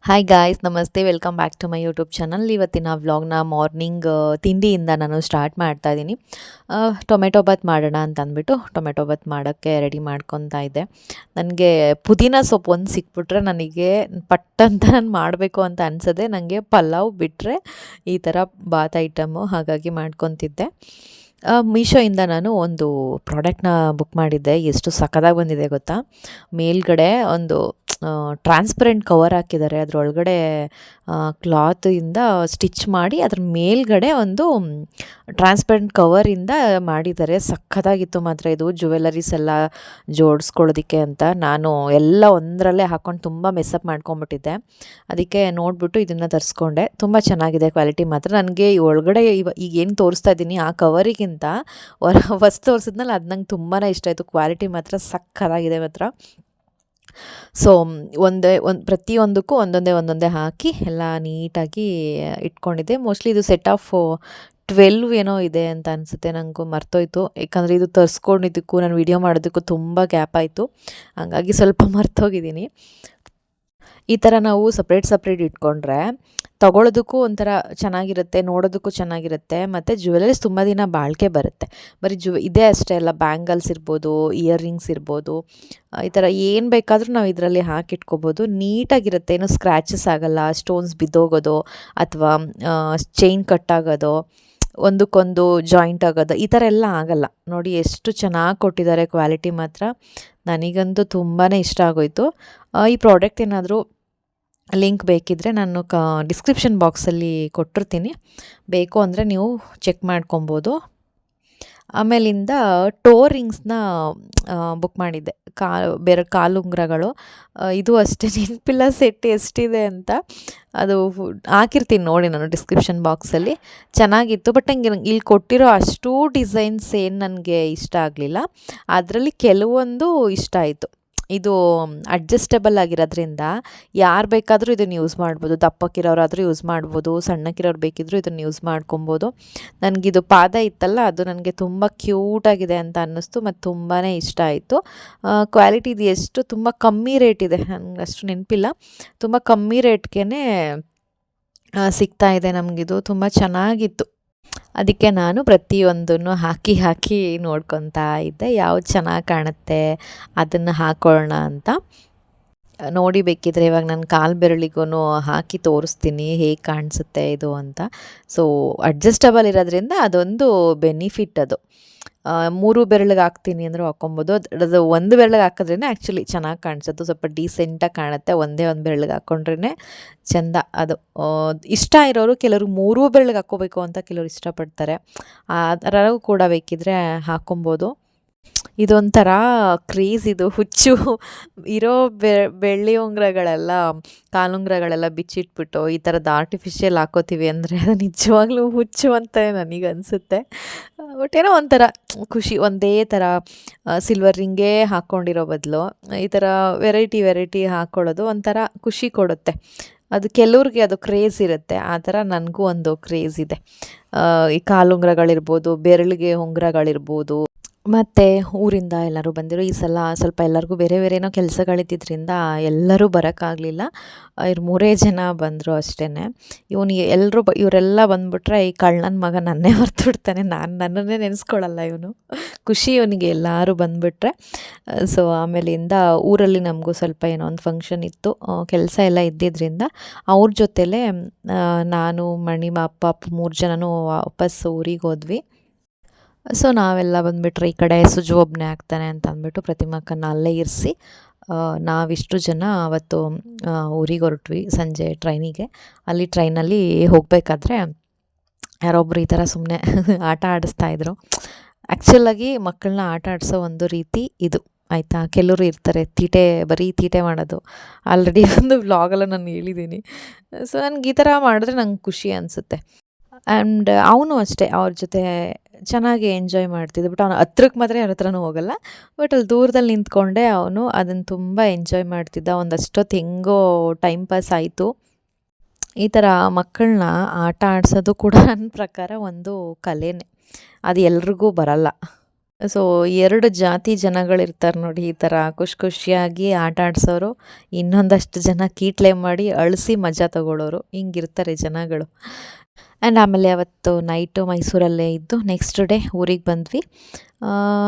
Hi guys, ನಮಸ್ತೆ. Welcome back to my YouTube channel. ಇವತ್ತಿನ ವ್ಲಾಗ್ನ ಮಾರ್ನಿಂಗ್ ತಿಂಡಿಯಿಂದ ನಾನು ಸ್ಟಾರ್ಟ್ ಮಾಡ್ತಾ ಇದ್ದೀನಿ. ಟೊಮೆಟೊ ಬಾತ್ ಮಾಡೋಣ ಅಂತ ಅಂದ್ಬಿಟ್ಟು ಟೊಮೆಟೊ ಬಾತ್ ಮಾಡೋಕ್ಕೆ ರೆಡಿ ಮಾಡ್ಕೊತಾ ಇದ್ದೆ. ನನಗೆ ಪುದೀನ ಸೊಪ್ಪು ಒಂದು ಸಿಕ್ಬಿಟ್ರೆ ನನಗೆ ಪಟ್ಟಂತ ನಾನು ಮಾಡಬೇಕು ಅಂತ ಅನಿಸದೆ. ನನಗೆ ಪಲಾವ್ ಬಿಟ್ಟರೆ ಈ ಥರ ಬಾತ್ ಐಟಮು, ಹಾಗಾಗಿ ಮಾಡ್ಕೊತಿದ್ದೆ. ಮೀಶೋಯಿಂದ ನಾನು ಒಂದು ಪ್ರಾಡಕ್ಟ್ನ ಬುಕ್ ಮಾಡಿದ್ದೆ. ಎಷ್ಟು ಸಖತ್ತಾಗಿ ಬಂದಿದೆ ಗೊತ್ತಾ. ಮೇಲ್ಗಡೆ ಒಂದು ಟ್ರಾನ್ಸ್ಪರೆಂಟ್ ಕವರ್ ಹಾಕಿದ್ದಾರೆ. ಅದರೊಳಗಡೆ ಕ್ಲಾತಿಂದ ಸ್ಟಿಚ್ ಮಾಡಿ ಅದ್ರ ಮೇಲ್ಗಡೆ ಒಂದು ಟ್ರಾನ್ಸ್ಪರೆಂಟ್ ಕವರಿಂದ ಮಾಡಿದ್ದಾರೆ. ಸಖತ್ತಾಗಿತ್ತು ಮಾತ್ರ. ಇದು ಜ್ಯುವೆಲರೀಸ್ ಎಲ್ಲ ಜೋಡಿಸ್ಕೊಳ್ಳೋದಕ್ಕೆ ಅಂತ ನಾನು ಎಲ್ಲ ಒಂದರಲ್ಲೇ ಹಾಕ್ಕೊಂಡು ತುಂಬ ಮೆಸ್ಸಪ್ ಮಾಡ್ಕೊಂಬಿಟ್ಟಿದ್ದೆ. ಅದಕ್ಕೆ ನೋಡಿಬಿಟ್ಟು ಇದನ್ನು ತರಿಸ್ಕೊಂಡೆ. ತುಂಬ ಚೆನ್ನಾಗಿದೆ ಕ್ವಾಲಿಟಿ ಮಾತ್ರ. ನನಗೆ ಒಳಗಡೆ ಈಗ ಏನು ತೋರಿಸ್ತಾ ಇದ್ದೀನಿ ಆ ಕವರಿಗಿಂತ ಫಸ್ಟ್ ತೋರಿಸಿದ್ನಲ್ಲ ಅದು ನಂಗೆ ತುಂಬಾ ಇಷ್ಟ ಆಯಿತು. ಕ್ವಾಲಿಟಿ ಮಾತ್ರ ಸಖತ್ತಾಗಿದೆ ಮಾತ್ರ. ಸೊ ಪ್ರತಿಯೊಂದಕ್ಕೂ ಒಂದೊಂದೇ ಹಾಕಿ ಎಲ್ಲ ನೀಟಾಗಿ ಇಟ್ಕೊಂಡಿದ್ದೆ. ಮೋಸ್ಟ್ಲಿ ಇದು ಸೆಟ್ ಆಫ್ 12 ಏನೋ ಇದೆ ಅಂತ ಅನಿಸುತ್ತೆ. ನನಗೂ ಮರ್ತೋಯ್ತು. ಯಾಕಂದರೆ ಇದು ತರಿಸ್ಕೊಂಡಿದ್ದಕ್ಕೂ ನಾನು ವಿಡಿಯೋ ಮಾಡೋದಕ್ಕೂ ತುಂಬ ಗ್ಯಾಪ್ ಆಯಿತು. ಹಾಗಾಗಿ ಸ್ವಲ್ಪ ಮರ್ತೋಗಿದ್ದೀನಿ. ಈ ಥರ ನಾವು ಸಪ್ರೇಟ್ ಇಟ್ಕೊಂಡ್ರೆ ತೊಗೊಳೋದಕ್ಕೂ ಒಂಥರ ಚೆನ್ನಾಗಿರುತ್ತೆ, ನೋಡೋದಕ್ಕೂ ಚೆನ್ನಾಗಿರುತ್ತೆ, ಮತ್ತು ಜ್ಯುವೆಲರೀಸ್ ತುಂಬ ದಿನ ಬಾಳಿಕೆ ಬರುತ್ತೆ. ಬರೀ ಇದೇ ಅಷ್ಟೇ ಅಲ್ಲ, ಬ್ಯಾಂಗಲ್ಸ್ ಇರ್ಬೋದು, ಇಯರಿಂಗ್ಸ್ ಇರ್ಬೋದು, ಈ ಥರ ಏನು ಬೇಕಾದರೂ ನಾವು ಇದರಲ್ಲಿ ಹಾಕಿಟ್ಕೋಬೋದು. ನೀಟಾಗಿರುತ್ತೆ, ಏನೂ ಸ್ಕ್ರ್ಯಾಚಸ್ ಆಗೋಲ್ಲ, ಸ್ಟೋನ್ಸ್ ಬಿದ್ದೋಗೋದು ಅಥವಾ ಚೈನ್ ಕಟ್ಟಾಗೋದು, ಒಂದಕ್ಕೊಂದು ಜಾಯಿಂಟ್ ಆಗೋದು ಈ ಥರ ಎಲ್ಲ ಆಗಲ್ಲ. ನೋಡಿ ಎಷ್ಟು ಚೆನ್ನಾಗಿ ಕೊಟ್ಟಿದ್ದಾರೆ. ಕ್ವಾಲಿಟಿ ಮಾತ್ರ ನನಗಂತೂ ತುಂಬಾ ಇಷ್ಟ ಆಗೋಯಿತು. ಈ ಪ್ರಾಡಕ್ಟ್ ಏನಾದರೂ ಲಿಂಕ್ ಬೇಕಿದ್ದರೆ ನಾನು ಡಿಸ್ಕ್ರಿಪ್ಷನ್ ಬಾಕ್ಸಲ್ಲಿ ಕೊಟ್ಟಿರ್ತೀನಿ. ಬೇಕು ಅಂದರೆ ನೀವು ಚೆಕ್ ಮಾಡ್ಕೊಬೋದು. ಆಮೇಲಿಂದ ರಿಂಗ್ಸ್ನ ಬುಕ್ ಮಾಡಿದ್ದೆ. ಕಾಲುಂಗುರಗಳು. ಇದು ಅಷ್ಟೇ ನೆನಪಿಲ್ಲ ಸೆಟ್ ಎಷ್ಟಿದೆ ಅಂತ. ಅದು ಹಾಕಿರ್ತೀನಿ ನೋಡಿ ನಾನು ಡಿಸ್ಕ್ರಿಪ್ಷನ್ ಬಾಕ್ಸಲ್ಲಿ. ಚೆನ್ನಾಗಿತ್ತು. ಬಟ್ ನಂಗೆ ಇಲ್ಲಿ ಕೊಟ್ಟಿರೋ ಅಷ್ಟೂ ಡಿಸೈನ್ಸ್ ಏನು ನನಗೆ ಇಷ್ಟ ಆಗಲಿಲ್ಲ. ಅದರಲ್ಲಿ ಕೆಲವೊಂದು ಇಷ್ಟ ಆಯಿತು. ಇದು ಅಡ್ಜಸ್ಟಬಲ್ ಆಗಿರೋದ್ರಿಂದ ಯಾರು ಬೇಕಾದರೂ ಇದನ್ನು ಯೂಸ್ ಮಾಡ್ಬೋದು. ದಪ್ಪಕ್ಕಿರೋರಾದರೂ ಯೂಸ್ ಮಾಡ್ಬೋದು, ಸಣ್ಣಕ್ಕಿರೋರು ಬೇಕಿದ್ದರೂ ಇದನ್ನು ಯೂಸ್ ಮಾಡ್ಕೊಬೋದು. ನನಗಿದು ಪಾದ ಇತ್ತಲ್ಲ, ಅದು ನನಗೆ ತುಂಬ ಕ್ಯೂಟಾಗಿದೆ ಅಂತ ಅನ್ನಿಸ್ತು ಮತ್ತು ತುಂಬಾ ಇಷ್ಟ ಆಯಿತು. ಕ್ವಾಲಿಟಿ ಇದು ಎಷ್ಟು ತುಂಬ ಕಮ್ಮಿ ರೇಟ್ ಇದೆ, ನನಗೆ ಅಷ್ಟು ನೆನಪಿಲ್ಲ. ತುಂಬ ಕಮ್ಮಿ ರೇಟ್ಗೆ ಸಿಗ್ತಾ ಇದೆ ನಮಗಿದು. ತುಂಬ ಚೆನ್ನಾಗಿತ್ತು. ಅದಕ್ಕೆ ನಾನು ಪ್ರತಿಯೊಂದನ್ನು ಹಾಕಿ ನೋಡ್ಕೊತಾ ಇದ್ದೆ. ಯಾವ್ದು ಚೆನ್ನಾಗಿ ಕಾಣುತ್ತೆ ಅದನ್ನು ಹಾಕೊಳ್ಳೋಣ ಅಂತ. ನೋಡಿ ಬೇಕಿದ್ರೆ ಇವಾಗ ನಾನು ಕಾಲು ಬೆರಳಿಗೂ ಹಾಕಿ ತೋರಿಸ್ತೀನಿ ಹೇಗೆ ಕಾಣಿಸುತ್ತೆ ಇದು ಅಂತ. ಸೊ ಅಡ್ಜಸ್ಟಬಲ್ ಇರೋದ್ರಿಂದ ಅದೊಂದು ಬೆನಿಫಿಟ್ ಅದು. 3 ಬೆರಳಿಗೆ ಹಾಕ್ತೀನಿ ಅಂದರೂ ಹಾಕ್ಕೊಬೋದು. ಅದು ಒಂದು ಬೆರಳಿಗೆ ಹಾಕಿದ್ರೇ ಆ್ಯಕ್ಚುಲಿ ಚೆನ್ನಾಗಿ ಕಾಣಿಸೋದು, ಸ್ವಲ್ಪ ಡೀಸೆಂಟಾಗಿ ಕಾಣುತ್ತೆ. ಒಂದೇ ಒಂದು ಬೆರಳಿಗೆ ಹಾಕ್ಕೊಂಡ್ರೇ ಚೆಂದ. ಅದು ಇಷ್ಟ ಇರೋರು ಕೆಲವರು 3 ಬೆರಳಿಗೆ ಹಾಕ್ಕೋಬೇಕು ಅಂತ ಕೆಲವರು ಇಷ್ಟಪಡ್ತಾರೆ. ಆ ಥರವೂ ಕೂಡ ಬೇಕಿದ್ದರೆ ಹಾಕ್ಕೊಬೋದು. ಇದೊಂಥರ ಕ್ರೇಜ್, ಇದು ಹುಚ್ಚು. ಇರೋ ಬೆಳ್ಳಿ ಉಂಗುರಗಳೆಲ್ಲ, ಕಾಲುಂಗುರಗಳೆಲ್ಲ ಬಿಚ್ಚಿಟ್ಬಿಟ್ಟು ಈ ಥರದ್ದು ಆರ್ಟಿಫಿಷಿಯಲ್ ಹಾಕೋತೀವಿ ಅಂದರೆ ಅದು ನಿಜವಾಗ್ಲೂ ಹುಚ್ಚು ಅಂತ ನನಗನ್ಸುತ್ತೆ. ಬಟ್ ಏನೋ ಒಂಥರ ಖುಷಿ. ಒಂದೇ ಥರ ಸಿಲ್ವರ್ ರಿಂಗೇ ಹಾಕ್ಕೊಂಡಿರೋ ಬದಲು ಈ ಥರ ವೆರೈಟಿ ಹಾಕ್ಕೊಳ್ಳೋದು ಒಂಥರ ಖುಷಿ ಕೊಡುತ್ತೆ. ಅದು ಕೆಲವ್ರಿಗೆ ಅದು ಕ್ರೇಜ್ ಇರುತ್ತೆ. ಆ ಥರ ನನಗೂ ಒಂದು ಕ್ರೇಜ್ ಇದೆ. ಈ ಕಾಲುಂಗುರಗಳಿರ್ಬೋದು, ಬೆರಳಿಗೆ ಉಂಗುರಗಳಿರ್ಬೋದು. ಮತ್ತು ಊರಿಂದ ಎಲ್ಲರೂ ಬಂದಿರೋ ಈ ಸಲ ಸ್ವಲ್ಪ ಎಲ್ಲರಿಗೂ ಬೇರೆ ಏನೋ ಕೆಲಸಗಳಿದ್ದಿದ್ದರಿಂದ ಎಲ್ಲರೂ ಬರೋಕ್ಕಾಗಲಿಲ್ಲ. ಇವ್ರು 3 ಜನ ಬಂದರು ಅಷ್ಟೇ. ಇವರೆಲ್ಲ ಬಂದುಬಿಟ್ರೆ ಈ ಕಳ್ಳನ ಮಗ ನನ್ನೇ ಮರ್ತುಬಿಡ್ತಾನೆ. ನನ್ನನ್ನೇ ನೆನೆಸ್ಕೊಳ್ಳಲ್ಲ ಇವನು. ಖುಷಿ ಇವನಿಗೆ ಎಲ್ಲರೂ ಬಂದುಬಿಟ್ರೆ. ಸೊ ಆಮೇಲಿಂದ ಊರಲ್ಲಿ ನಮಗೂ ಸ್ವಲ್ಪ ಏನೋ ಒಂದು ಫಂಕ್ಷನ್ ಇತ್ತು, ಕೆಲಸ ಎಲ್ಲ ಇದ್ದಿದ್ದರಿಂದ ಅವ್ರ ಜೊತೆಲೇ ನಾನು, ಮಣಿ, ಅಪ್ಪ 3 ಜನನೂ ವಾಪಸ್ ಊರಿಗೆ ಹೋದ್ವಿ. ಸೊ ನಾವೆಲ್ಲ ಬಂದುಬಿಟ್ರೆ ಈ ಕಡೆ ಸುಜು ಒಬ್ಬನೇ ಆಗ್ತಾನೆ ಅಂತ ಅಂದ್ಬಿಟ್ಟು ಪ್ರತಿಮಕ್ಕನ್ನು ಅಲ್ಲೇ ಇರಿಸಿ ನಾವಿಷ್ಟು ಜನ ಅವತ್ತು ಊರಿಗೆ ಹೊರಟ್ವಿ ಸಂಜೆ ಟ್ರೈನಿಗೆ. ಅಲ್ಲಿ ಟ್ರೈನಲ್ಲಿ ಹೋಗಬೇಕಾದ್ರೆ ಯಾರೊಬ್ಬರು ಈ ಥರ ಸುಮ್ಮನೆ ಆಟ ಆಡಿಸ್ತಾಯಿದ್ರು. ಆ್ಯಕ್ಚುಲಾಗಿ ಮಕ್ಕಳನ್ನ ಆಟ ಆಡಿಸೋ ಒಂದು ರೀತಿ ಇದು, ಆಯಿತಾ. ಕೆಲವರು ಇರ್ತಾರೆ ಬರೀ ತೀಟೆ ಮಾಡೋದು. ಆಲ್ರೆಡಿ ಒಂದು ವ್ಲಾಗಲ್ಲ ನಾನು ಹೇಳಿದ್ದೀನಿ. ಸೊ ನನಗೆ ಈ ಥರ ಮಾಡಿದ್ರೆ ನಂಗೆ ಖುಷಿ ಅನಿಸುತ್ತೆ. ಆ್ಯಂಡ್ ಅವನು ಅಷ್ಟೇ ಅವ್ರ ಜೊತೆ ಚೆನ್ನಾಗಿ ಎಂಜಾಯ್ ಮಾಡ್ತಿದ್ದ. ಬಟ್ ಅವನು ಹತ್ರಕ್ಕೆ ಮಾತ್ರ ಯಾರ ಹತ್ರನೂ ಹೋಗಲ್ಲ. ಬಟ್ ಅಲ್ಲಿ ದೂರದಲ್ಲಿ ನಿಂತ್ಕೊಂಡೆ ಅವನು ಅದನ್ನು ತುಂಬ ಎಂಜಾಯ್ ಮಾಡ್ತಿದ್ದ. ಒಂದಷ್ಟೊತ್ತು ಹೆಂಗೋ ಟೈಮ್ ಪಾಸ್ ಆಯಿತು. ಈ ಥರ ಮಕ್ಕಳನ್ನ ಆಟ ಆಡಿಸೋದು ಕೂಡ ನನ್ನ ಪ್ರಕಾರ ಒಂದು ಕಲೆನೇ. ಅದು ಎಲ್ರಿಗೂ ಬರಲ್ಲ. ಸೊ 2 ಜಾತಿ ಜನಗಳಿರ್ತಾರೆ ನೋಡಿ, ಈ ಥರ ಖುಷಿಯಾಗಿ ಆಟ ಆಡ್ಸೋರು, ಇನ್ನೊಂದಷ್ಟು ಜನ ಕೀಟ್ಲೆ ಮಾಡಿ ಅಳಿಸಿ ಮಜಾ ತಗೊಳ್ಳೋರು, ಹಿಂಗಿರ್ತಾರೆ ಜನಗಳು. ಆ್ಯಂಡ್ ಆಮೇಲೆ ಅವತ್ತು ನೈಟು ಮೈಸೂರಲ್ಲೇ ಇದ್ದು ನೆಕ್ಸ್ಟ್ ಡೇ ಊರಿಗೆ ಬಂದ್ವಿ.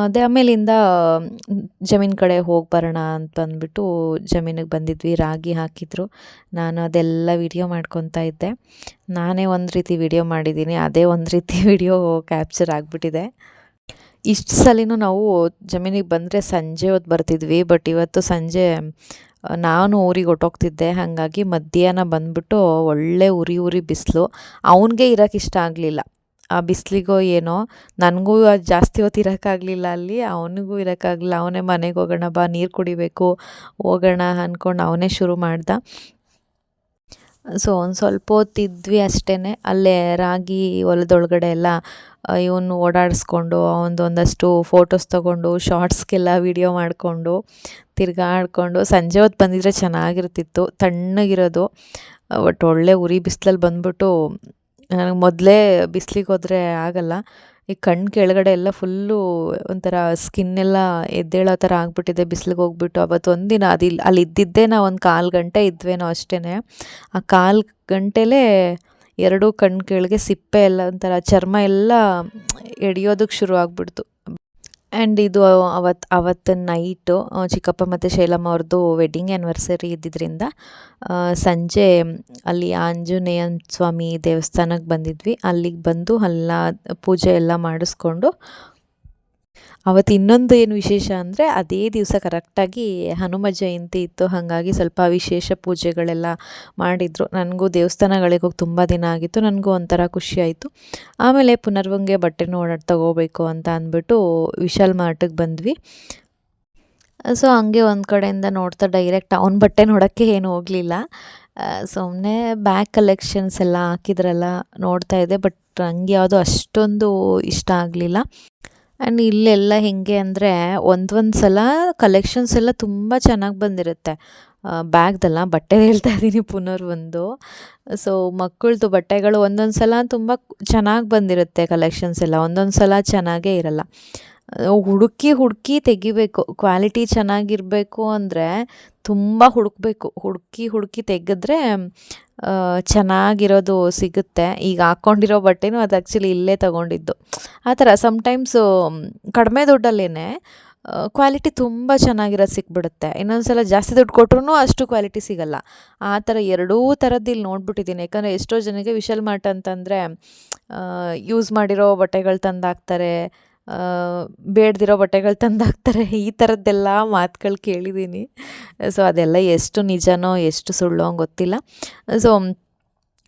ಅದೇ ಆಮೇಲಿಂದ ಜಮೀನು ಕಡೆ ಹೋಗಿ ಬರೋಣ ಅಂತಂದ್ಬಿಟ್ಟು ಜಮೀನಿಗೆ ಬಂದಿದ್ವಿ. ರಾಗಿ ಹಾಕಿದ್ರು, ನಾನು ಅದೆಲ್ಲ ವಿಡಿಯೋ ಮಾಡ್ಕೊತಾ ಇದ್ದೆ. ನಾನೇ ಒಂದು ರೀತಿ ವಿಡಿಯೋ ಮಾಡಿದ್ದೀನಿ, ಅದೇ ಒಂದು ರೀತಿ ವಿಡಿಯೋ ಕ್ಯಾಪ್ಚರ್ ಆಗಿಬಿಟ್ಟಿದೆ. ಇಷ್ಟು ಸಲಿನೂ ನಾವು ಜಮೀನಿಗೆ ಬಂದರೆ ಸಂಜೆ ಹೊತ್ತು ಬರ್ತಿದ್ವಿ, ಬಟ್ ಇವತ್ತು ಸಂಜೆ ನಾನು ಊರಿಗೆ ಹೊರ್ಟೋಗ್ತಿದ್ದೆ. ಹಾಗಾಗಿ ಮಧ್ಯಾಹ್ನ ಬಂದುಬಿಟ್ಟು ಒಳ್ಳೆ ಉರಿ ಬಿಸಿಲು. ಅವನಿಗೆ ಇರೋಕ್ಕೆ ಇಷ್ಟ ಆಗಲಿಲ್ಲ, ಆ ಬಿಸಿಲಿಗೋ ಏನೋ, ನನಗೂ ಜಾಸ್ತಿ ಹೊತ್ತು ಇರೋಕ್ಕಾಗಲಿಲ್ಲ ಅಲ್ಲಿ, ಅವನಿಗೂ ಇರೋಕ್ಕಾಗಲಿಲ್ಲ. ಅವನೇ ಮನೆಗೆ ಹೋಗೋಣ ಬಾ, ನೀರು ಕುಡಿಬೇಕು, ಹೋಗೋಣ ಅಂದ್ಕೊಂಡು ಅವನೇ ಶುರು ಮಾಡ್ದ. ಸೊ ಒಂದು ಸ್ವಲ್ಪ ಹೊತ್ತಿದ್ವಿ ಅಷ್ಟೇ. ಅಲ್ಲೇ ರಾಗಿ ಹೊಲದೊಳಗಡೆ ಎಲ್ಲ ಇವನು ಓಡಾಡಿಸ್ಕೊಂಡು ಒಂದಷ್ಟು ಫೋಟೋಸ್ ತೊಗೊಂಡು ಶಾರ್ಟ್ಸ್ಗೆಲ್ಲ ವೀಡಿಯೋ ಮಾಡಿಕೊಂಡು ತಿರ್ಗಾಡಿಕೊಂಡು ಸಂಜೆ ಹೊತ್ತು ಬಂದಿದ್ರೆ ಚೆನ್ನಾಗಿರ್ತಿತ್ತು, ತಣ್ಣಗಿರೋದು. ಬಟ್ ಒಳ್ಳೆ ಉರಿ ಬಿಸಿಲಲ್ಲಿ ಬಂದ್ಬಿಟ್ಟು ನನಗೆ ಮೊದಲೇ ಬಿಸಿಲಿಗೆ ಹೋದರೆ ಆಗಲ್ಲ, ಈ ಕಣ್ಣು ಕೆಳಗಡೆ ಎಲ್ಲ ಫುಲ್ಲು ಒಂಥರ ಸ್ಕಿನ್ನೆಲ್ಲ ಎದ್ದೇಳೋ ಥರ ಆಗಿಬಿಟ್ಟಿದೆ ಬಿಸಿಲಿಗೆ ಹೋಗ್ಬಿಟ್ಟು. ಅವತ್ತು ಒಂದಿನ ಅಲ್ಲಿ ಇದ್ದಿದ್ದೇ ನಾವು ಒಂದು 1/4 ಗಂಟೆ ಇದ್ವೇನೋ ಅಷ್ಟೇ. ಆ 1/4 ಗಂಟೆಲೇ 2 ಕಣ್ಣು ಕೆಳಗೆ ಸಿಪ್ಪೆ ಎಲ್ಲ ಒಂಥರ ಚರ್ಮ ಎಲ್ಲ ಎಡಿಯೋದಕ್ಕೆ ಶುರು ಆಗಿಬಿಡ್ತು. ಆ್ಯಂಡ್ ಇದು ಅವತ್ತು ನೈಟು ಚಿಕ್ಕಪ್ಪ ಮತ್ತು ಶೈಲಮ್ಮ ಅವ್ರದ್ದು ವೆಡ್ಡಿಂಗ್ ಆ್ಯನಿವರ್ಸರಿ ಇದ್ದಿದ್ದರಿಂದ ಸಂಜೆ ಅಲ್ಲಿ ಆಂಜನೇಯ ಸ್ವಾಮಿ ದೇವಸ್ಥಾನಕ್ಕೆ ಬಂದಿದ್ವಿ. ಅಲ್ಲಿಗೆ ಬಂದು ಎಲ್ಲ ಪೂಜೆ ಎಲ್ಲ ಮಾಡಿಸ್ಕೊಂಡು, ಅವತ್ತು ಇನ್ನೊಂದು ಏನು ವಿಶೇಷ ಅಂದರೆ ಅದೇ ದಿವಸ ಕರೆಕ್ಟಾಗಿ ಹನುಮ ಜಯಂತಿ ಇತ್ತು. ಹಾಗಾಗಿ ಸ್ವಲ್ಪ ವಿಶೇಷ ಪೂಜೆಗಳೆಲ್ಲ ಮಾಡಿದರು. ನನಗೂ ದೇವಸ್ಥಾನಗಳಿಗೆ ಹೋಗಿ ತುಂಬ ದಿನ ಆಗಿತ್ತು, ನನಗೂ ಒಂಥರ ಖುಷಿಯಾಯಿತು. ಆಮೇಲೆ ಪುನರ್ವಂಗೆ ಬಟ್ಟೆನೂ ತಗೋಬೇಕು ಅಂತ ಅಂದ್ಬಿಟ್ಟು ವಿಶಾಲ್ ಮಾರ್ಟಿಗೆ ಬಂದ್ವಿ. ಸೊ ಹಂಗೆ ಒಂದು ಕಡೆಯಿಂದ ನೋಡ್ತಾ ಡೈರೆಕ್ಟ್ ಅವ್ನ ಬಟ್ಟೆ ನೋಡೋಕ್ಕೆ ಏನು ಹೋಗಲಿಲ್ಲ, ಸುಮ್ಮನೆ ಬ್ಯಾಗ್ ಕಲೆಕ್ಷನ್ಸ್ ಎಲ್ಲ ಹಾಕಿದ್ರಲ್ಲ ನೋಡ್ತಾ ಇದ್ದೆ. ಬಟ್ ನನಗೆ ಯಾವುದೋ ಅಷ್ಟೊಂದು ಇಷ್ಟ ಆಗಲಿಲ್ಲ. ಆ್ಯಂಡ್ ಇಲ್ಲೆಲ್ಲ ಹೇಗೆ ಅಂದರೆ ಒಂದೊಂದು ಸಲ ಕಲೆಕ್ಷನ್ಸ್ ಎಲ್ಲ ತುಂಬ ಚೆನ್ನಾಗಿ ಬಂದಿರುತ್ತೆ. ಬ್ಯಾಗ್ದಲ್ಲ, ಬಟ್ಟೆ ಹೇಳ್ತಾ ಇದ್ದೀನಿ ಪುನರ್ವೊಂದು. ಸೊ ಮಕ್ಕಳದು ಬಟ್ಟೆಗಳು ಒಂದೊಂದು ಸಲ ತುಂಬ ಚೆನ್ನಾಗಿ ಬಂದಿರುತ್ತೆ ಕಲೆಕ್ಷನ್ಸ್ ಎಲ್ಲ, ಒಂದೊಂದು ಸಲ ಚೆನ್ನಾಗೇ ಇರಲ್ಲ. ಹುಡುಕಿ ತೆಗಿಬೇಕು, ಕ್ವಾಲಿಟಿ ಚೆನ್ನಾಗಿರಬೇಕು ಅಂದರೆ ತುಂಬ ಹುಡುಕಿ ತೆಗೆದ್ರೆ ಚೆನ್ನಾಗಿರೋದು ಸಿಗುತ್ತೆ. ಈಗ ಹಾಕ್ಕೊಂಡಿರೋ ಬಟ್ಟೆನೂ ಅದು ಆ್ಯಕ್ಚುಲಿ ಇಲ್ಲೇ ತೊಗೊಂಡಿದ್ದು. ಆ ಥರ ಸಮ್ಟೈಮ್ಸು ಕಡಿಮೆ ದುಡ್ಡಲ್ಲೇ ಕ್ವಾಲಿಟಿ ತುಂಬ ಚೆನ್ನಾಗಿರೋದು ಸಿಕ್ಬಿಡುತ್ತೆ. ಇನ್ನೊಂದು ಸಲ ಜಾಸ್ತಿ ದುಡ್ಡು ಕೊಟ್ರೂ ಅಷ್ಟು ಕ್ವಾಲಿಟಿ ಸಿಗಲ್ಲ. ಆ ಥರ ಎರಡೂ ಥರದ್ದು ಇಲ್ಲಿ ನೋಡ್ಬಿಟ್ಟಿದ್ದೀನಿ. ಯಾಕಂದರೆ ಎಷ್ಟೋ ಜನಕ್ಕೆ ವಿಶಾಲ್ ಮಾರ್ಟ್ ಅಂತಂದರೆ ಯೂಸ್ ಮಾಡಿರೋ ಬಟ್ಟೆಗಳು ತಂದಾಕ್ತಾರೆ, ಬೇಡದಿರೋ ಬಟ್ಟೆಗಳು ತಂದಾಕ್ತಾರೆ, ಈ ಥರದ್ದೆಲ್ಲ ಮಾತುಗಳು ಕೇಳಿದ್ದೀನಿ. ಸೊ ಅದೆಲ್ಲ ಎಷ್ಟು ನಿಜನೋ ಎಷ್ಟು ಸುಳ್ಳೋ ಗೊತ್ತಿಲ್ಲ. ಸೊ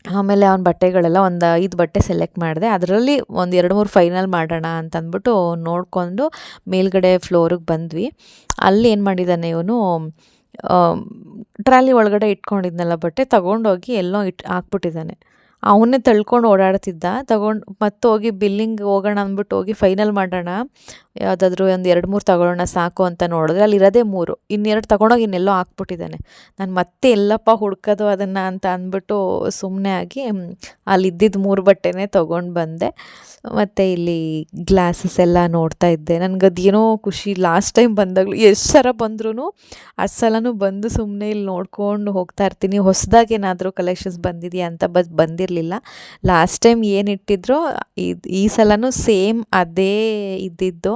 ಆಮೇಲೆ ಅವ್ನ ಬಟ್ಟೆಗಳೆಲ್ಲ ಒಂದು 5 ಬಟ್ಟೆ ಸೆಲೆಕ್ಟ್ ಮಾಡಿದೆ. ಅದರಲ್ಲಿ ಒಂದು 2-3 ಫೈನಲ್ ಮಾಡೋಣ ಅಂತಂದ್ಬಿಟ್ಟು ನೋಡಿಕೊಂಡು ಮೇಲ್ಗಡೆ ಫ್ಲೋರಿಗೆ ಬಂದ್ವಿ. ಅಲ್ಲಿ ಏನು ಮಾಡಿದ್ದಾನೆ ಇವನು, ಟ್ರಾಲಿ ಒಳಗಡೆ ಇಟ್ಕೊಂಡಿದ್ನಲ್ಲ ಬಟ್ಟೆ ತೊಗೊಂಡೋಗಿ ಎಲ್ಲೋ ಹಾಕ್ಬಿಟ್ಟಿದ್ದಾನೆ. ಅವನ್ನೇ ತಳ್ಕೊಂಡು ಓಡಾಡ್ತಿದ್ದ. ಮತ್ತೆ ಹೋಗಿ ಬಿಲ್ಲಿಂಗ್ ಹೋಗೋಣ ಅಂದ್ಬಿಟ್ಟು ಹೋಗಿ ಫೈನಲ್ ಮಾಡೋಣ, ಯಾವುದಾದ್ರೂ ಒಂದು 2-3 ತಗೊಳ್ಳೋಣ ಸಾಕು ಅಂತ ನೋಡಿದ್ರೆ ಅಲ್ಲಿರೋದೇ 3, ಇನ್ನೆರಡು ತೊಗೊಂಡೋಗಿ ಇನ್ನೆಲ್ಲೋ ಹಾಕ್ಬಿಟ್ಟಿದ್ದಾನೆ. ನಾನು ಮತ್ತೆ ಎಲ್ಲಪ್ಪ ಹುಡ್ಕೋದು ಅದನ್ನು ಅಂತ ಅಂದ್ಬಿಟ್ಟು ಸುಮ್ಮನೆ ಆಗಿ ಅಲ್ಲಿದ್ದಿದ್ದು 3 ಬಟ್ಟೆನೇ ತೊಗೊಂಡು ಬಂದೆ. ಮತ್ತು ಇಲ್ಲಿ ಗ್ಲಾಸಸ್ ಎಲ್ಲ ನೋಡ್ತಾ ಇದ್ದೆ. ನನಗದೇನೋ ಖುಷಿ, ಲಾಸ್ಟ್ ಟೈಮ್ ಬಂದಾಗಲೂ ಎಷ್ಟು ಸಲ ಬಂದ್ರೂ ಸಲನೂ ಬಂದು ಸುಮ್ಮನೆ ಇಲ್ಲಿ ನೋಡ್ಕೊಂಡು ಹೋಗ್ತಾ ಇರ್ತೀನಿ. ಹೊಸದಾಗಿ ಏನಾದರೂ ಕಲೆಕ್ಷನ್ಸ್ ಬಂದಿದೆಯಾ ಅಂತ ಬಂದಿರಲಿಲ್ಲ. ಲಾಸ್ಟ್ ಟೈಮ್ ಏನಿಟ್ಟಿದ್ರೋ ಈ ಸಲನೂ ಸೇಮ್ ಅದೇ ಇದ್ದಿದ್ದು.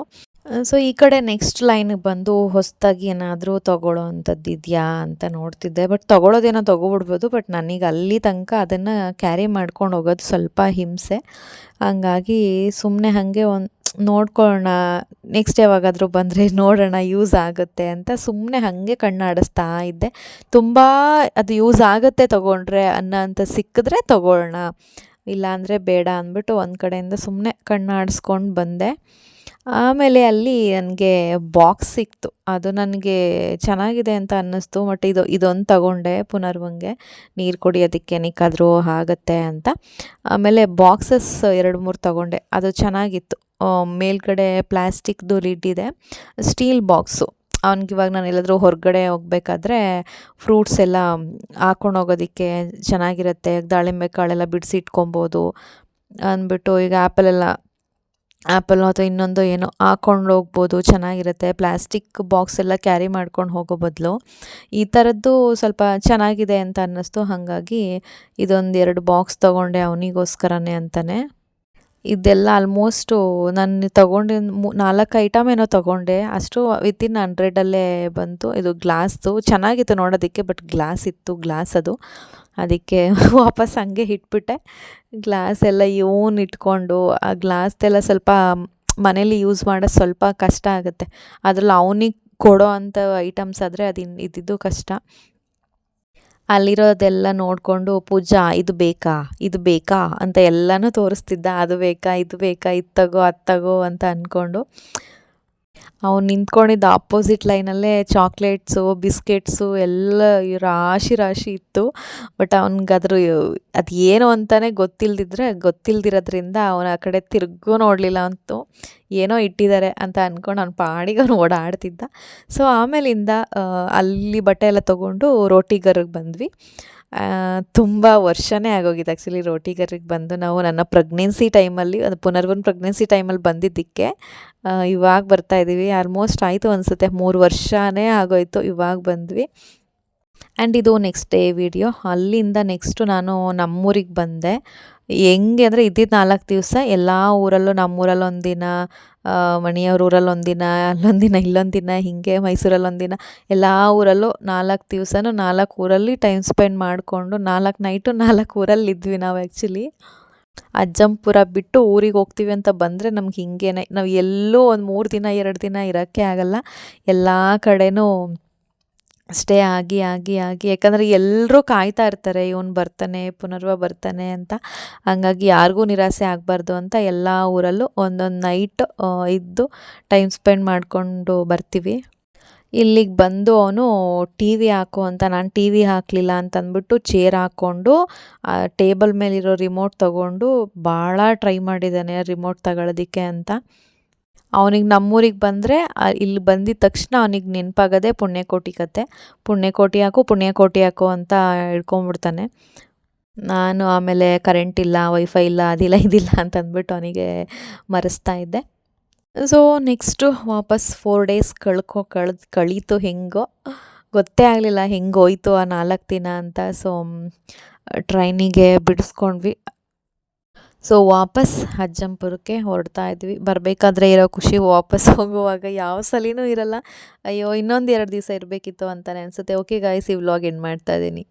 ಸೊ ಈ ಕಡೆ ನೆಕ್ಸ್ಟ್ ಲೈನಿಗೆ ಬಂದು ಹೊಸದಾಗಿ ಏನಾದರೂ ತೊಗೊಳ್ಳೋ ಅಂಥದ್ದು ಇದೆಯಾ ಅಂತ ನೋಡ್ತಿದ್ದೆ. ಬಟ್ ತೊಗೊಳ್ಳೋದೇನೋ ತೊಗೊಬಿಡ್ಬೋದು, ಬಟ್ ನನಗೆ ಅಲ್ಲಿ ತನಕ ಅದನ್ನು ಕ್ಯಾರಿ ಮಾಡ್ಕೊಂಡು ಹೋಗೋದು ಸ್ವಲ್ಪ ಹಿಂಸೆ. ಹಂಗಾಗಿ ಸುಮ್ಮನೆ ಹಾಗೆ ಒಂದು ನೋಡ್ಕೊಳ್ಳೋಣ, ನೆಕ್ಸ್ಟ್ ಯಾವಾಗಾದರೂ ಬಂದರೆ ನೋಡೋಣ, ಯೂಸ್ ಆಗುತ್ತೆ ಅಂತ ಸುಮ್ಮನೆ ಹಾಗೆ ಕಣ್ಣಾಡಿಸ್ತಾ ಇದ್ದೆ. ತುಂಬ ಅದು ಯೂಸ್ ಆಗುತ್ತೆ ತೊಗೊಂಡ್ರೆ ಅನ್ನೋಂಥ ಸಿಕ್ಕಿದ್ರೆ ತೊಗೊಳ್ಳೋಣ, ಇಲ್ಲಾಂದರೆ ಬೇಡ ಅಂದ್ಬಿಟ್ಟು ಒಂದು ಕಡೆಯಿಂದ ಸುಮ್ಮನೆ ಕಣ್ಣಾಡಿಸ್ಕೊಂಡು ಬಂದೆ. ಆಮೇಲೆ ಅಲ್ಲಿ ನನಗೆ ಬಾಕ್ಸ್ ಸಿಕ್ತು, ಅದು ನನಗೆ ಚೆನ್ನಾಗಿದೆ ಅಂತ ಅನ್ನಿಸ್ತು. ಬಟ್ ಇದೊಂದು ತಗೊಂಡೆ ಪುನರ್ವಂಗೆ ನೀರು ಕುಡಿಯೋದಕ್ಕೆ ಏನಕ್ಕಾದರೂ ಆಗುತ್ತೆ ಅಂತ. ಆಮೇಲೆ ಬಾಕ್ಸಸ್ 2-3 ತಗೊಂಡೆ, ಅದು ಚೆನ್ನಾಗಿತ್ತು. ಮೇಲ್ಗಡೆ ಪ್ಲಾಸ್ಟಿಕ್ದು ಲಿಡ್ ಇದೆ, ಸ್ಟೀಲ್ ಬಾಕ್ಸು. ಅವ್ನಿಗಿವಾಗ ನಾನು ಎಲ್ಲಾದರೂ ಹೊರಗಡೆ ಹೋಗ್ಬೇಕಾದ್ರೆ ಫ್ರೂಟ್ಸ್ ಎಲ್ಲ ಹಾಕ್ಕೊಂಡು ಹೋಗೋದಕ್ಕೆ ಚೆನ್ನಾಗಿರುತ್ತೆ, ದಾಳಿಂಬೆ ಕಾಳೆಲ್ಲ ಬಿಡಿಸಿ ಇಟ್ಕೊಬೋದು ಅಂದ್ಬಿಟ್ಟು. ಈಗ ಆ್ಯಪಲೆಲ್ಲ ಆ್ಯಪಲ್ ಅಥವಾ ಇನ್ನೊಂದು ಏನೋ ಹಾಕ್ಕೊಂಡು ಹೋಗ್ಬೋದು, ಚೆನ್ನಾಗಿರುತ್ತೆ. ಪ್ಲಾಸ್ಟಿಕ್ ಬಾಕ್ಸ್ ಎಲ್ಲ ಕ್ಯಾರಿ ಮಾಡ್ಕೊಂಡು ಹೋಗೋ ಬದಲು ಈ ಥರದ್ದು ಸ್ವಲ್ಪ ಚೆನ್ನಾಗಿದೆ ಅಂತ ಅನ್ನಿಸ್ತು. ಹಾಗಾಗಿ ಇದೊಂದು 2 ಬಾಕ್ಸ್ ತೊಗೊಂಡೆ ಅವನಿಗೋಸ್ಕರನೇ ಅಂತಲೇ. ಇದೆಲ್ಲ ಆಲ್ಮೋಸ್ಟು ನಾನು ತೊಗೊಂಡಿದ್ದು 4 ಐಟಮ್ ಏನೋ ತೊಗೊಂಡೆ, ಅಷ್ಟು ವಿತಿನ್ 100 ಬಂತು. ಇದು ಗ್ಲಾಸ್ದು ಚೆನ್ನಾಗಿತ್ತು ನೋಡೋದಕ್ಕೆ, ಬಟ್ ಗ್ಲಾಸ್ ಇತ್ತು, ಗ್ಲಾಸ್ ಅದು. ಅದಕ್ಕೆ ವಾಪಸ್ ಹಂಗೆ ಇಟ್ಬಿಟ್ಟೆ. ಗ್ಲಾಸ್ ಎಲ್ಲ ಇವನು ಇಟ್ಕೊಂಡು ಆ ಗ್ಲಾಸ್ದೆಲ್ಲ ಸ್ವಲ್ಪ ಮನೇಲಿ ಯೂಸ್ ಮಾಡೋದು ಸ್ವಲ್ಪ ಕಷ್ಟ ಆಗುತ್ತೆ. ಅದ್ರಲ್ಲಿ ಅವನಿಗೆ ಕೊಡೋ ಅಂಥ ಐಟಮ್ಸ್ ಆದರೆ ಇದ್ದಿದ್ದು ಕಷ್ಟ. ಅಲ್ಲಿರೋದೆಲ್ಲ ನೋಡಿಕೊಂಡು ಪೂಜಾ ಇದು ಬೇಕಾ ಇದು ಬೇಕಾ ಅಂತ ಎಲ್ಲನೂ ತೋರಿಸ್ತಿದ್ದ. ಅದು ಬೇಕಾ ಇದು ಬೇಕಾ ಇದು ತಗೋ ಅದು ತಗೋ ಅಂತ ಅಂದ್ಕೊಂಡು. ಅವ್ನು ನಿಂತ್ಕೊಂಡಿದ್ದ ಆಪೋಸಿಟ್ ಲೈನಲ್ಲೇ ಚಾಕ್ಲೇಟ್ಸು ಬಿಸ್ಕೆಟ್ಸು ಎಲ್ಲ ರಾಶಿ ರಾಶಿ ಇತ್ತು. ಬಟ್ ಅವ್ನಿಗಾದ್ರೂ ಅದು ಏನು ಅಂತಲೇ ಗೊತ್ತಿಲ್ದಿರೋದ್ರಿಂದ ಅವನು ಆ ಕಡೆ ತಿರುಗೂ ನೋಡಲಿಲ್ಲ. ಅಂತು ಏನೋ ಇಟ್ಟಿದ್ದಾರೆ ಅಂತ ಅಂದ್ಕೊಂಡು ಅವ್ನ ಪಾಡಿಗೆ ಅವ್ನು ಓಡಾಡ್ತಿದ್ದ. ಸೊ ಆಮೇಲಿಂದ ಅಲ್ಲಿ ಬಟ್ಟೆ ಎಲ್ಲ ತೊಗೊಂಡು ರೋಟಿಗರ್ಗೆ ಬಂದ್ವಿ. ತುಂಬ ವರ್ಷನೇ ಆಗೋಗಿದೆ ಆ್ಯಕ್ಚುಲಿ ರೋಟಿಗರಿಗೆ ಬಂದು. ನಾವು ನನ್ನ ಪ್ರೆಗ್ನೆನ್ಸಿ ಟೈಮಲ್ಲಿ, ಅದು ಪುನರ್ವನ್ ಪ್ರೆಗ್ನೆನ್ಸಿ ಟೈಮಲ್ಲಿ ಬಂದಿದ್ದಕ್ಕೆ ಇವಾಗ ಬರ್ತಾಯಿದ್ದೀವಿ. ಆಲ್ಮೋಸ್ಟ್ ಆಯಿತು ಅನಿಸುತ್ತೆ, 3 ವರ್ಷನೇ ಆಗೋಯ್ತು ಇವಾಗ ಬಂದ್ವಿ. ಆ್ಯಂಡ್ ಇದು ನೆಕ್ಸ್ಟ್ ಡೇ ವಿಡಿಯೋ. ಅಲ್ಲಿಂದ ನೆಕ್ಸ್ಟು ನಾನು ನಮ್ಮೂರಿಗೆ ಬಂದೆ. ಹೆಂಗೆ ಅಂದರೆ ಇದ್ದಿದ್ದು 4 ದಿವಸ ಎಲ್ಲ ಊರಲ್ಲೂ, ನಮ್ಮೂರಲ್ಲಿ ಒಂದಿನ, ಮಣಿಯವ್ರ ಊರಲ್ಲಿ ಒಂದಿನ, ಅಲ್ಲೊಂದಿನ ಇಲ್ಲೊಂದಿನ, ಹೀಗೆ ಮೈಸೂರಲ್ಲಿ ಒಂದಿನ, ಎಲ್ಲ ಊರಲ್ಲೂ 4 ದಿವಸನೂ 4 ಊರಲ್ಲಿ ಟೈಮ್ ಸ್ಪೆಂಡ್ ಮಾಡಿಕೊಂಡು 4 ನೈಟು 4 ಊರಲ್ಲಿ ಇದ್ವಿ ನಾವು. ಆ್ಯಕ್ಚುಲಿ ಅಜ್ಜಂಪುರ ಬಿಟ್ಟು ಊರಿಗೆ ಹೋಗ್ತೀವಿ ಅಂತ ಬಂದರೆ ನಮ್ಗೆ ಹಿಂಗೇನೆ, ನಾವು ಎಲ್ಲೂ ಒಂದು 3 ದಿನ 2 ದಿನ ಇರೋಕ್ಕೆ ಆಗಲ್ಲ. ಎಲ್ಲ ಕಡೆನೂ ಸ್ಟೇ ಆಗಿ ಯಾಕಂದರೆ ಎಲ್ಲರೂ ಕಾಯ್ತಾ ಇರ್ತಾರೆ, ಇವನು ಬರ್ತಾನೆ ಪುನರ್ವ ಬರ್ತಾನೆ ಅಂತ. ಹಂಗಾಗಿ ಯಾರಿಗೂ ನಿರಾಸೆ ಆಗಬಾರ್ದು ಅಂತ ಎಲ್ಲ ಊರಲ್ಲೂ ಒಂದೊಂದು ನೈಟ್ ಇದ್ದು ಟೈಮ್ ಸ್ಪೆಂಡ್ ಮಾಡಿಕೊಂಡು ಬರ್ತೀವಿ. ಇಲ್ಲಿಗೆ ಬಂದು ಅವನು ಟಿ ವಿ ಹಾಕು ಅಂತ, ನಾನು ಟಿ ವಿ ಹಾಕಲಿಲ್ಲ ಅಂತಂದ್ಬಿಟ್ಟು ಚೇರ್ ಹಾಕ್ಕೊಂಡು ಟೇಬಲ್ ಮೇಲಿರೋ ರಿಮೋಟ್ ತೊಗೊಂಡು ಭಾಳ ಟ್ರೈ ಮಾಡಿದ್ದಾನೆ ರಿಮೋಟ್ ತಗೊಳ್ಳೋದಕ್ಕೆ ಅಂತ. ಅವನಿಗೆ ನಮ್ಮೂರಿಗೆ ಬಂದರೆ ಇಲ್ಲಿ ಬಂದಿದ್ದ ತಕ್ಷಣ ಅವನಿಗೆ ನೆನಪಾಗೋದೆ ಪುಣ್ಯಕೋಟಿ ಕತೆ. ಪುಣ್ಯಕೋಟಿ ಹಾಕು ಅಂತ ಹಿಡ್ಕೊಂಬಿಡ್ತಾನೆ. ನಾನು ಆಮೇಲೆ ಕರೆಂಟ್ ಇಲ್ಲ, ವೈಫೈ ಇಲ್ಲ, ಅದಿಲ್ಲ ಇದಿಲ್ಲ ಅಂತಂದ್ಬಿಟ್ಟು ಅವನಿಗೆ ಮರೆಸ್ತಾ ಇದ್ದೆ. ಸೊ ನೆಕ್ಸ್ಟು ವಾಪಸ್ 4 ಡೇಸ್ ಕಳೀತು. ಹೆಂಗೋ ಗೊತ್ತೇ ಆಗಲಿಲ್ಲ ಹೆಂಗೆ ಹೋಯ್ತು ಆ 4 ದಿನ ಅಂತ. ಸೊ ಟ್ರೈನಿಗೆ ಬಿಡಿಸ್ಕೊಂಡ್ವಿ. ಸೊ ವಾಪಸ್ ಅಜ್ಜಂಪುರಕ್ಕೆ ಹೊರಡ್ತಾ ಇದ್ವಿ. ಬರಬೇಕಾದ್ರೆ ಇರೋ ಖುಷಿ ವಾಪಸ್ ಹೋಗುವಾಗ ಯಾವ ಸಲಿನೂ ಇರಲ್ಲ. ಅಯ್ಯೋ ಇನ್ನೊಂದು 2 ದಿವಸ ಇರಬೇಕಿತ್ತು ಅಂತಲೇ ಅನಿಸುತ್ತೆ. ಓಕೆ ಗಾಯ್ಸ್, ಈ ವ್ಲಾಗ್ ಎಂಡ್ ಮಾಡ್ತಾ ಇದ್ದೀನಿ.